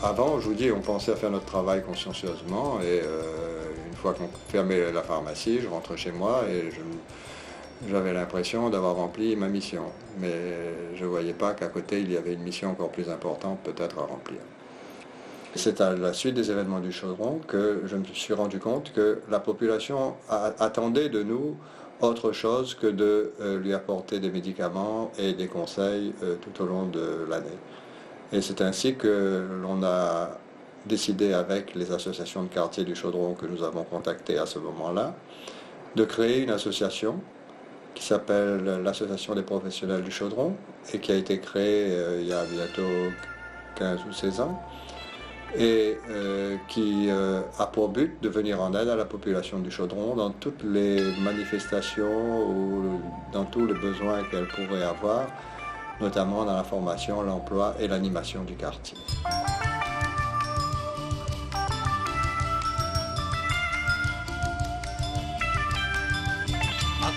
Avant, je vous dis, on pensait à faire notre travail consciencieusement et une fois qu'on fermait la pharmacie, je rentrais chez moi et j'avais l'impression d'avoir rempli ma mission. Mais je ne voyais pas qu'à côté, il y avait une mission encore plus importante peut-être à remplir. C'est à la suite des événements du Chaudron que je me suis rendu compte que la population attendait de nous autre chose que de lui apporter des médicaments et des conseils tout au long de l'année. Et c'est ainsi que l'on a décidé avec les associations de quartier du Chaudron que nous avons contactées à ce moment-là, de créer une association qui s'appelle l'Association des professionnels du Chaudron et qui a été créée il y a bientôt 15 ou 16 ans et qui a pour but de venir en aide à la population du Chaudron dans toutes les manifestations ou dans tous les besoins qu'elle pourrait avoir, notamment dans la formation, l'emploi et l'animation du quartier.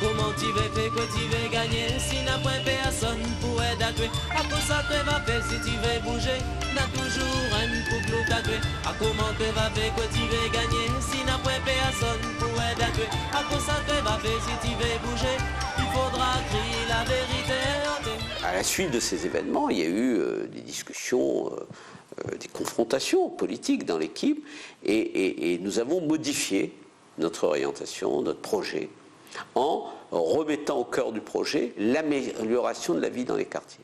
Comment tu veux faire que tu veux gagner si n'a pas personne pour aider à toi? À quoi ça te va faire si tu veux bouger? N'a toujours un couple à toi. À comment tu vas faire que tu veux gagner si n'a pas personne pour aider à toi? À quoi ça te va faire si tu veux bouger? Il faudra crier la vérité. À la suite de ces événements, il y a eu des discussions, des confrontations politiques dans l'équipe et nous avons modifié notre orientation, notre projet, en remettant au cœur du projet l'amélioration de la vie dans les quartiers.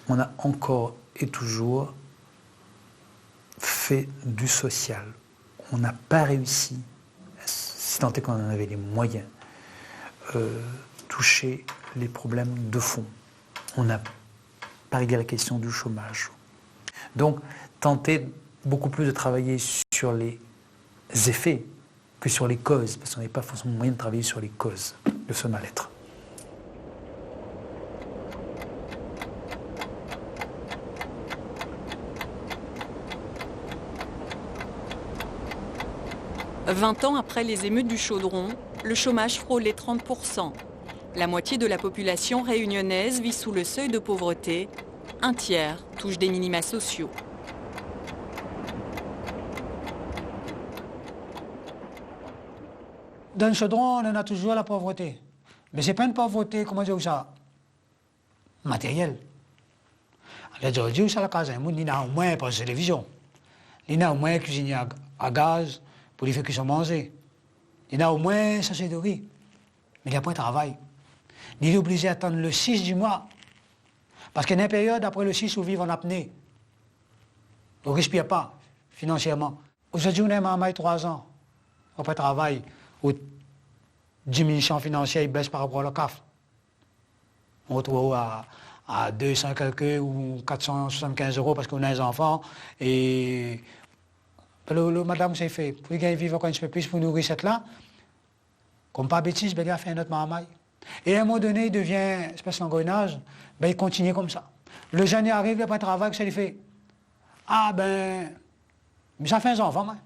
On a encore et toujours fait du social. On n'a pas réussi, si tant est qu'on en avait les moyens, toucher les problèmes de fond. On n'a pas réglé la question du chômage. Donc, tenter beaucoup plus de travailler sur les effets, que sur les causes, parce qu'on n'avait pas forcément moyen de travailler sur les causes de ce mal-être. « 20 ans après les émeutes du Chaudron, le chômage frôle les 30%. La moitié de la population réunionnaise vit sous le seuil de pauvreté. Un tiers touche des minima sociaux. Dans le Chaudron, on en a toujours la pauvreté. Mais ce n'est pas une pauvreté, comment dire ça, matérielle. Aujourd'hui, ça la case, il y a au moins pas de télévision. Il y a au moins cuisiner à gaz pour les faire qu'ils sont mangés. Il y a au moins chercher de riz. Mais il n'y a pas de travail. Il est obligé d'attendre le 6 du mois. Parce qu'il y a une période après le 6 où vivre en apnée. On ne respire pas financièrement. Aujourd'hui, on a un 3 ans. Après travail, où diminution financière baisse par rapport au CAF. On retrouve à 200 quelques ou 475 € parce qu'on a des enfants. Et le madame s'est fait, pour gagner vivre encore un peu plus pour nourrir cette là, comme pas bêtise, ben, il a fait un autre marmaille. Et à un moment donné, il devient espèce d'engrenage, ben, il continue comme ça. Le jeune arrive, il a pas de travail, ça lui fait. Ah ben, mais ça fait un enfant, hein.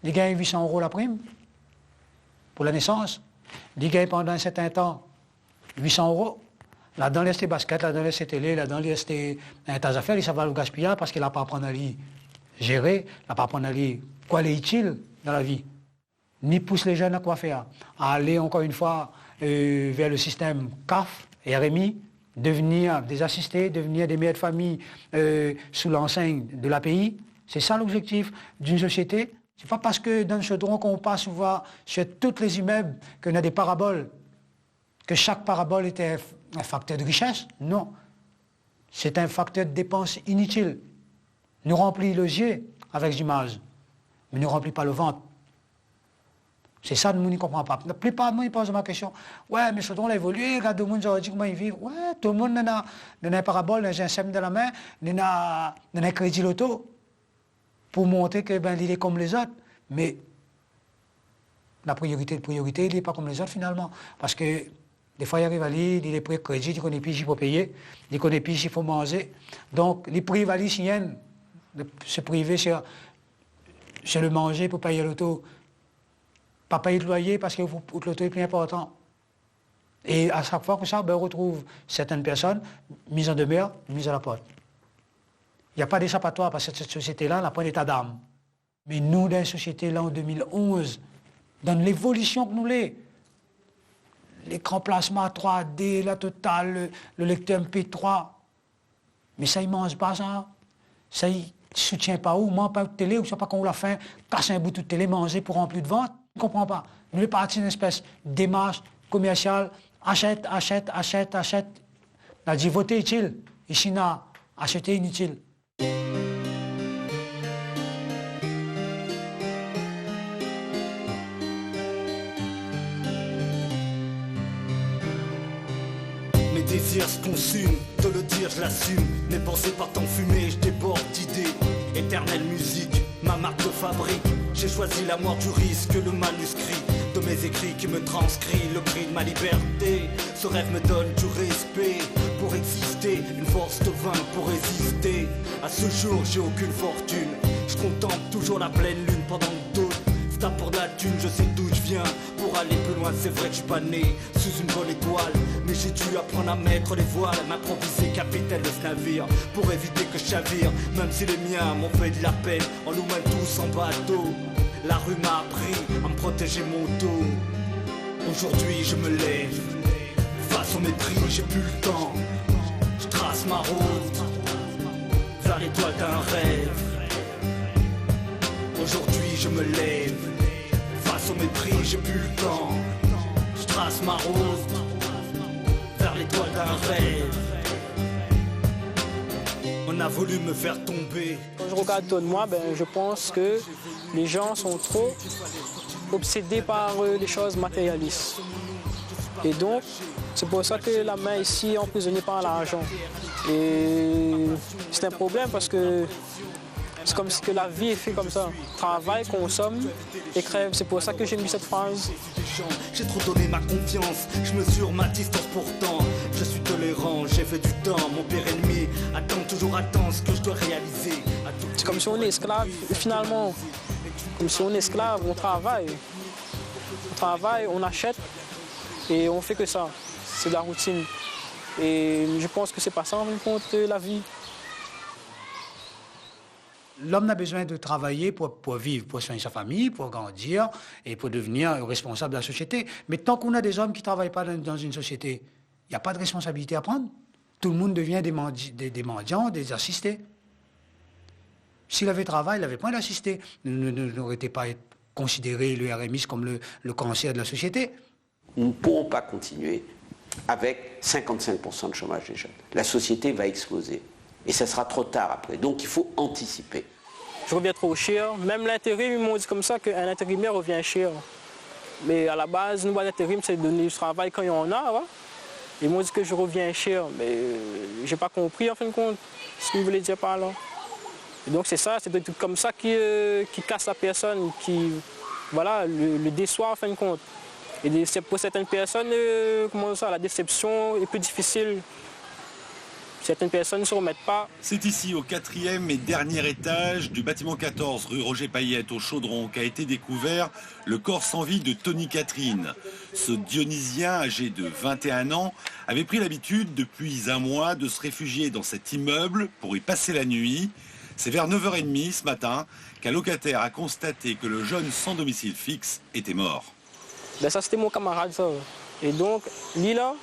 Il gagne 800 € la prime pour la naissance. Il gagne pendant un certain temps 800 €. Là-dedans, il y a ses baskets, là-dedans, il y a ses télés, là-dedans, il y a ses tas d'affaires, il s'en va le gaspiller parce qu'il n'a pas à apprendre à lui gérer, il n'a pas à apprendre à lui quoi il est utile dans la vie. Ni pousse les jeunes à quoi faire. À aller encore une fois vers le système CAF et RMI, devenir des assistés, devenir des mères de famille sous l'enseigne de l'API. C'est ça l'objectif d'une société. C'est pas parce que dans le Chaudron qu'on passe voir sur tous les immeubles qu'on a des paraboles, que chaque parabole était un facteur de richesse. Non. C'est un facteur de dépenses inutile. Nous remplit le yeux avec des images, mais ne remplit pas le ventre. C'est ça que nous ne comprenons pas. La plupart de nous posent ma question. Ouais, mais Chaudron a évolué, regarde le monde aujourd'hui comment il vit. Ouais, tout le monde a une parabole, un GSM dans la main, a un crédit loto pour montrer que ben, il est comme les autres. Mais la priorité, il n'est pas comme les autres finalement. Parce que des fois, il arrive à lire, il est prêt crédit, il connaît plus, il faut payer, il connaît plus, il faut manger. Donc, les prix valent de se priver sur le manger pour payer l'auto. Pas payer le loyer parce que l'auto est plus important. Et à chaque fois que ça, ben, on retrouve certaines personnes mises en demeure, mises à la porte. Il n'y a pas d'échappatoire parce que cette société-là n'a pas d'état d'âme. Mais nous, dans la société-là, en 2011, dans l'évolution que nous l'avons, l'écran plasma 3D, la totale, le lecteur MP3, mais ça, il ne mange pas ça. Ça, il ne soutient pas où, mange pas de télé, ou je ne sais pas quand on l'a fait, casse un bout de télé, manger pour remplir de vente. Je ne comprends pas. Nous, les partis d'une espèce de démarche commerciale, achète. On a dit voter utile, ici, on a acheté inutile. Mes désirs se consument, te le dire je l'assume. Mes pensées partent en fumée, je déborde d'idées. Éternelle musique, ma marque de fabrique. J'ai choisi la mort du risque, le manuscrit de mes écrits qui me transcrit le cri de ma liberté. Ce rêve me donne du respect pour exister, une force de vaincre pour résister. À ce jour j'ai aucune fortune, je contemple toujours la pleine lune pendant que d'autres se tapent pour de la thune. Je sais d'où je viens, pour aller plus loin c'est vrai que je suis pas né sous une bonne étoile, mais j'ai dû apprendre à mettre les voiles, à m'improviser capitaine de ce navire pour éviter que je chavire. Même si les miens m'ont fait de la peine en nous mêmes tous en bateau, la rue m'a appris à me protéger mon dos. Aujourd'hui je me lève face au mépris, j'ai plus le temps. Je trace ma route vers l'étoile d'un rêve. Aujourd'hui je me lève face au mépris, j'ai plus le temps. Je trace ma route vers l'étoile d'un rêve. On a voulu me faire tomber. Quand je regarde autour de moi, je pense que les gens sont trop obsédés par les choses matérialistes. Et donc, c'est pour ça que la main ici est emprisonnée par l'argent. Et c'est un problème parce que C'est comme si que la vie est faite comme ça. Travaille, consomme et crève. C'est pour ça que j'ai mis cette phrase. J'ai trop donné ma confiance, je mesure ma distance pourtant. Je suis tolérant, j'ai fait du temps. Mon pire ennemi attend ce que je dois réaliser. C'est comme si on est esclave, finalement. Comme si on est esclave, on travaille. On travaille, on achète et on fait que ça. C'est de la routine. Et je pense que c'est pas ça en fin de compte la vie. L'homme a besoin de travailler pour vivre, pour soigner sa famille, pour grandir et pour devenir responsable de la société. Mais tant qu'on a des hommes qui ne travaillent pas dans une société, il n'y a pas de responsabilité à prendre. Tout le monde devient des mendiants, des assistés. S'il avait travail, il n'avait point d'assisté. Il n'aurait pas considéré le RMI comme le cancer de la société. Nous ne pourrons pas continuer avec 55% de chômage des jeunes. La société va exploser. Et ça sera trop tard après. Donc il faut anticiper. Je reviens trop cher. Même l'intérim, ils m'ont dit comme ça qu'un intérimaire revient cher. Mais à la base, nous, l'intérim, c'est de donner du travail quand il y en a. Ouais. Ils m'ont dit que je reviens cher. Mais je n'ai pas compris, en fin de compte, ce qu'ils voulaient dire par là. Et donc c'est ça, c'est des trucs comme ça qui cassent la personne, qui voilà, le déçoit, en fin de compte. Et pour certaines personnes, comment ça, la déception est plus difficile. Certaines personnes ne se remettent pas. C'est ici, au 4e et dernier étage du bâtiment 14, rue Roger Payette, au Chaudron, qu'a été découvert le corps sans vie de Tony Catherine. Ce Dionysien, âgé de 21 ans, avait pris l'habitude depuis un mois de se réfugier dans cet immeuble pour y passer la nuit. C'est vers 9h30 ce matin qu'un locataire a constaté que le jeune sans domicile fixe était mort. Ben ça, c'était mon camarade, ça. Et donc, lui, là,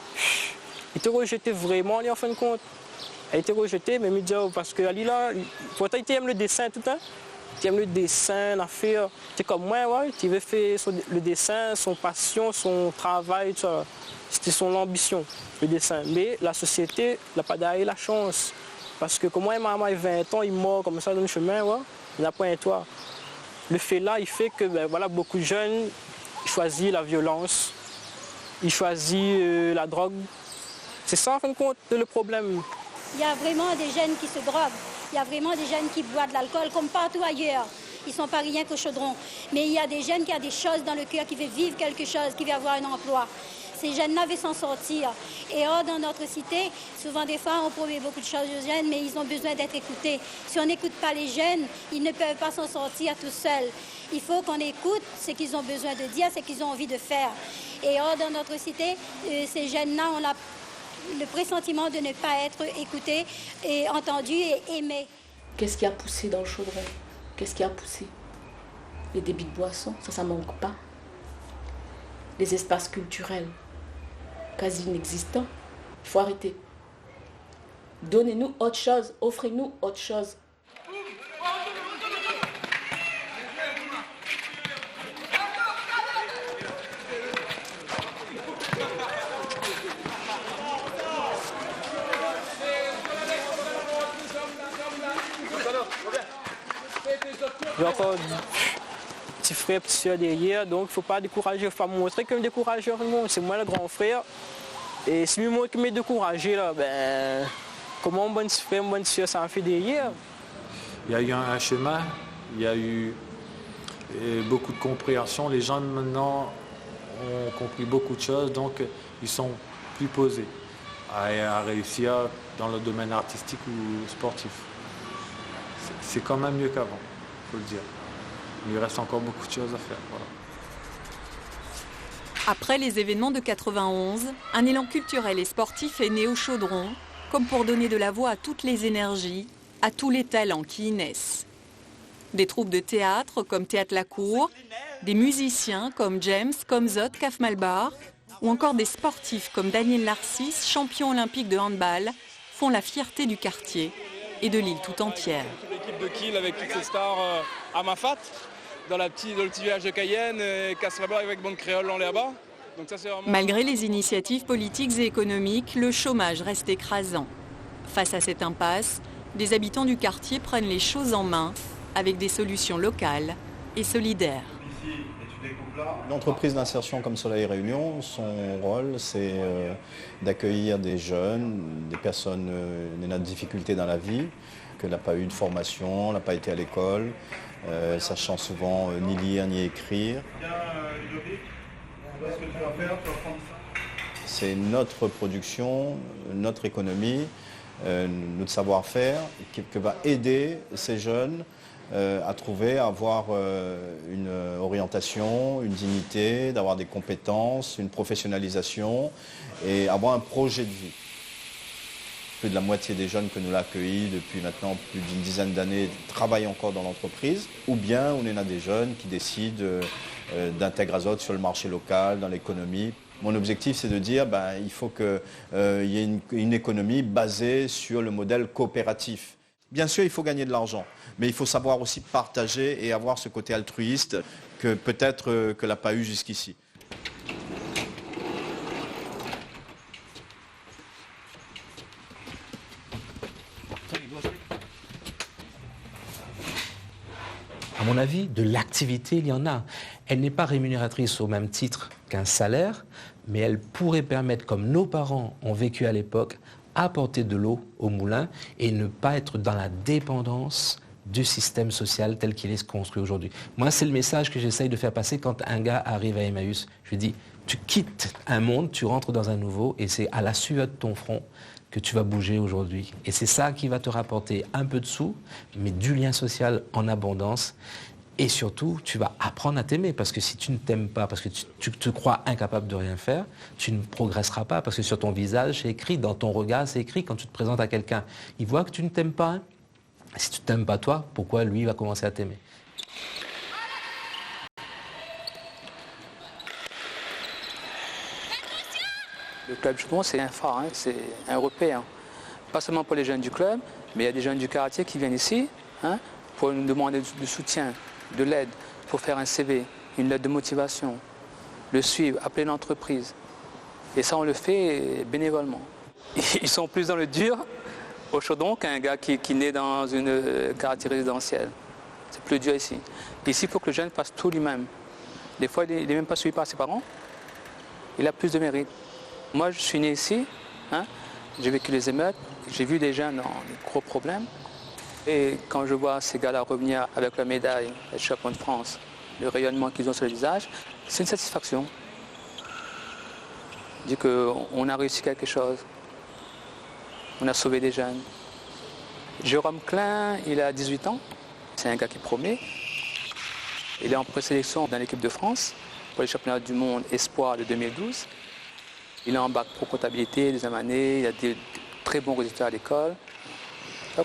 il était rejeté vraiment, lui, en fin de compte. Il a été rejeté, mais il dit, parce que lui, là, pourtant, il aime le dessin tout le temps. Il aime le dessin, l'affaire. C'est comme moi, ouais. Il avait fait le dessin, son passion, son travail, tout ça. C'était son ambition, le dessin. Mais la société n'a pas donné la chance. Parce que comme moi, maman a 20 ans, il mort comme ça dans le chemin, ouais. Il n'a pas un toit. Le fait là, il fait que ben, voilà, beaucoup de jeunes choisissent la violence, ils choisissent la drogue. C'est ça, en fin de compte, le problème. Il y a vraiment des jeunes qui se droguent. Il y a vraiment des jeunes qui boivent de l'alcool, comme partout ailleurs. Ils ne sont pas rien qu'au Chaudron. Mais il y a des jeunes qui ont des choses dans le cœur, qui veulent vivre quelque chose, qui veulent avoir un emploi. Ces jeunes-là veulent s'en sortir. Et or, dans notre cité, souvent des fois, on promet beaucoup de choses aux jeunes, mais ils ont besoin d'être écoutés. Si on n'écoute pas les jeunes, ils ne peuvent pas s'en sortir tout seuls. Il faut qu'on écoute ce qu'ils ont besoin de dire, ce qu'ils ont envie de faire. Et or, dans notre cité, ces jeunes-là, on a le pressentiment de ne pas être écoutés, et entendus et aimés. Qu'est-ce qui a poussé dans le Chaudron? Qu'est-ce qui a poussé? Les débits de boissons, ça manque pas. Les espaces culturels, quasi inexistants. Il faut arrêter. Donnez-nous autre chose, offrez-nous autre chose. J'ai encore petit frère, petit soeur derrière, donc il ne faut pas décourager, il ne faut pas montrer que je me décourage. C'est moi le grand frère. Et si je me montre que je me décourage, là, ben, comment mon petit frère, mon petit soeur, ça en fait derrière? Il y a eu un chemin, il y a eu beaucoup de compréhension. Les gens maintenant ont compris beaucoup de choses, donc ils sont plus posés à réussir dans le domaine artistique ou sportif. C'est quand même mieux qu'avant, il faut le dire. Il reste encore beaucoup de choses à faire. Voilà. Après les événements de 91, un élan culturel et sportif est né au Chaudron, comme pour donner de la voix à toutes les énergies, à tous les talents qui y naissent. Des troupes de théâtre comme Théâtre La Cour, des musiciens comme James, Comzot, Caf Malbar, ou encore des sportifs comme Daniel Narcisse, champion olympique de handball, font la fierté du quartier et de l'île tout entière. L'équipe de Kiel avec toutes ces stars à Mafat, dans le petit village de Cayenne, et Casse-Rabat avec Bande Créole en là-bas. Malgré les initiatives politiques et économiques, le chômage reste écrasant. Face à cette impasse, les habitants du quartier prennent les choses en main avec des solutions locales et solidaires. L'entreprise d'insertion comme Soleil Réunion, son rôle, c'est d'accueillir des jeunes, des personnes ayant des difficultés dans la vie, qu'elle n'a pas eu de formation, n'a pas été à l'école, sachant souvent ni lire ni écrire. C'est notre production, notre économie, notre savoir-faire qui va aider ces jeunes à trouver, à avoir une orientation, une dignité, d'avoir des compétences, une professionnalisation et avoir un projet de vie. Plus de la moitié des jeunes que nous l'avons accueillis depuis maintenant plus d'une dizaine d'années travaillent encore dans l'entreprise, ou bien on a des jeunes qui décident d'intégrer Azote sur le marché local, dans l'économie. Mon objectif, c'est de dire il faut qu'il y ait une économie basée sur le modèle coopératif. Bien sûr, il faut gagner de l'argent, mais il faut savoir aussi partager et avoir ce côté altruiste que peut-être que n'a pas eu jusqu'ici. À mon avis, de l'activité, il y en a. Elle n'est pas rémunératrice au même titre qu'un salaire, mais elle pourrait permettre, comme nos parents ont vécu à l'époque, apporter de l'eau au moulin et ne pas être dans la dépendance du système social tel qu'il est construit aujourd'hui. Moi, c'est le message que j'essaye de faire passer quand un gars arrive à Emmaüs. Je lui dis, tu quittes un monde, tu rentres dans un nouveau, et c'est à la sueur de ton front que tu vas bouger aujourd'hui. Et c'est ça qui va te rapporter un peu de sous, mais du lien social en abondance. Et surtout, tu vas apprendre à t'aimer, parce que si tu ne t'aimes pas, parce que tu te crois incapable de rien faire, tu ne progresseras pas, parce que sur ton visage, c'est écrit, dans ton regard, c'est écrit, quand tu te présentes à quelqu'un. Il voit que tu ne t'aimes pas. Hein. Si tu ne t'aimes pas toi, pourquoi lui va commencer à t'aimer? Le club Chaudron, c'est un phare, hein, c'est un repère. Pas seulement pour les jeunes du club, mais il y a des jeunes du quartier qui viennent ici pour nous demander du soutien, de l'aide, pour faire un CV, une lettre de motivation, le suivre, appeler l'entreprise. Et ça, on le fait bénévolement. Ils sont plus dans le dur au Chaudron qu'un gars qui naît dans une quartier résidentielle. C'est plus dur ici. Ici, il faut que le jeune fasse tout lui-même. Des fois, il n'est même pas suivi par ses parents. Il a plus de mérite. Moi, je suis né ici, j'ai vécu les émeutes, j'ai vu des jeunes dans des gros problèmes. Et quand je vois ces gars-là revenir avec la médaille, le champion de France, le rayonnement qu'ils ont sur le visage, c'est une satisfaction. Je dis qu'on a réussi quelque chose. On a sauvé des jeunes. Jérôme Klein, il a 18 ans. C'est un gars qui promet. Il est en présélection dans l'équipe de France pour les championnats du monde Espoir de 2012. Il est en bac pro comptabilité, deuxième année, il a des très bons résultats à l'école.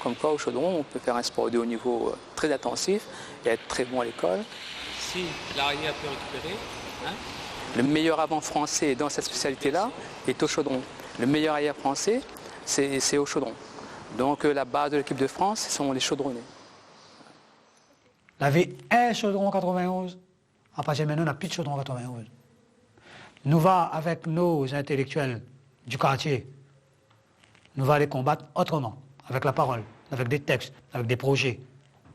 Comme quoi, au Chaudron, on peut faire un sport de haut niveau très intensif et être très bon à l'école. Si l'arrière peut récupérer, le meilleur avant français dans cette spécialité-là est au Chaudron. Le meilleur arrière français, c'est au Chaudron. Donc la base de l'équipe de France, ce sont les chaudronnés. Il y avait un chaudron en 91, à partir de maintenant, on n'a plus de chaudron en 91. Nous va avec nos intellectuels du quartier, nous va les combattre autrement, avec la parole, avec des textes, avec des projets.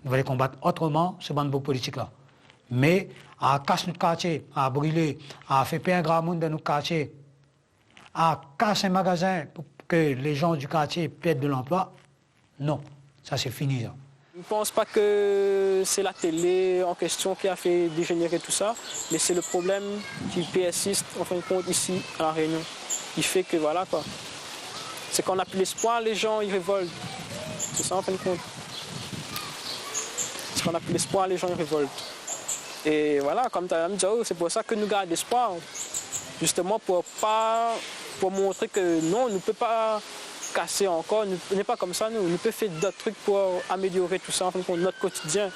Nous va les combattre autrement, ce bande politique-là. Mais à casser notre quartier, à brûler, à faire payer un grand monde dans notre quartier, à casser un magasin pour que les gens du quartier perdent de l'emploi, non, ça c'est fini. Ça. Je ne pense pas que c'est la télé en question qui a fait dégénérer tout ça, mais c'est le problème qui persiste en fin de compte ici à La Réunion. Il fait que voilà quoi. C'est qu'on n'a plus l'espoir, les gens ils révoltent. C'est ça en fin de compte. C'est qu'on n'a plus l'espoir, les gens ils révoltent. Et voilà, comme tu as dit, c'est pour ça que nous gardons l'espoir. Justement pour montrer que non, on ne peut pas casser encore, on n'est pas comme ça, nous pouvons faire d'autres trucs pour améliorer tout ça, en fin de compte, notre quotidien.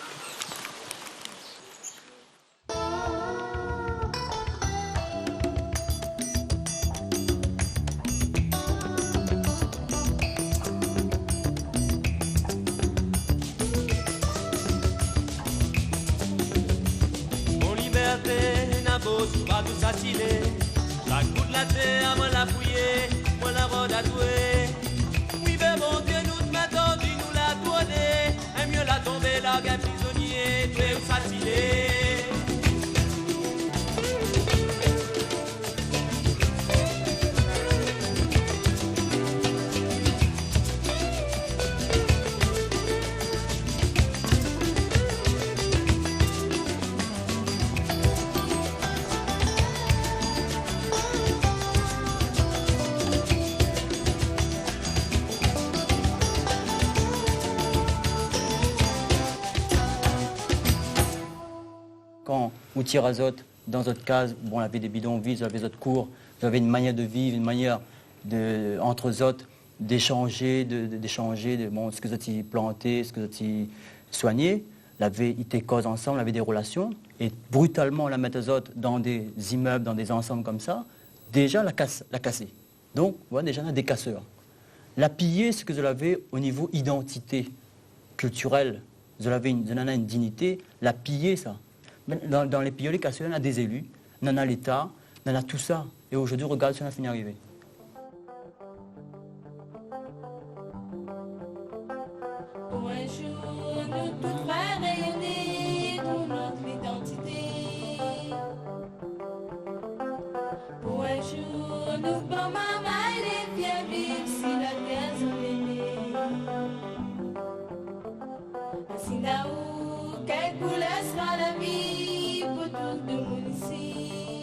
Mon liberté n'a beau pas tout s'attiler, chaque bout de la terre, moi la fouiller, moi la rôde à douer. Oui, ben mon Dieu, nous te mettons, tu nous la donné. Et mieux la tomber, la guerre prisonnier, tu es où s'attiler. quand vous tirez azote dans votre case, bon, vous avez des bidonvilles, vous avez votre cours, vous avez une manière de vivre, une manière entre eux autres d'échanger, bon, ce que vous avez planté, ce que vous avez soigné. Ils étaient cause ensemble, avaient des relations, et brutalement la mettre aux autres dans des immeubles, dans des ensembles comme ça, déjà la casser. Donc, voilà, déjà on a des casseurs. La piller, ce que vous avez au niveau identité culturelle, vous en avez une dignité, la piller, ça. Dans les pilleurs, les casseurs, on a des élus, on en a l'État, on en a tout ça. Et aujourd'hui, regarde ce qu'on a fini d'arriver. Pour un jour, nous tous va rayonner pour notre identité. Pour un jour, nous bon maman et les fiers vivre si la terre sont aimée. Ainsi là où, quelle couleur sera la vie pour tout le monde ici.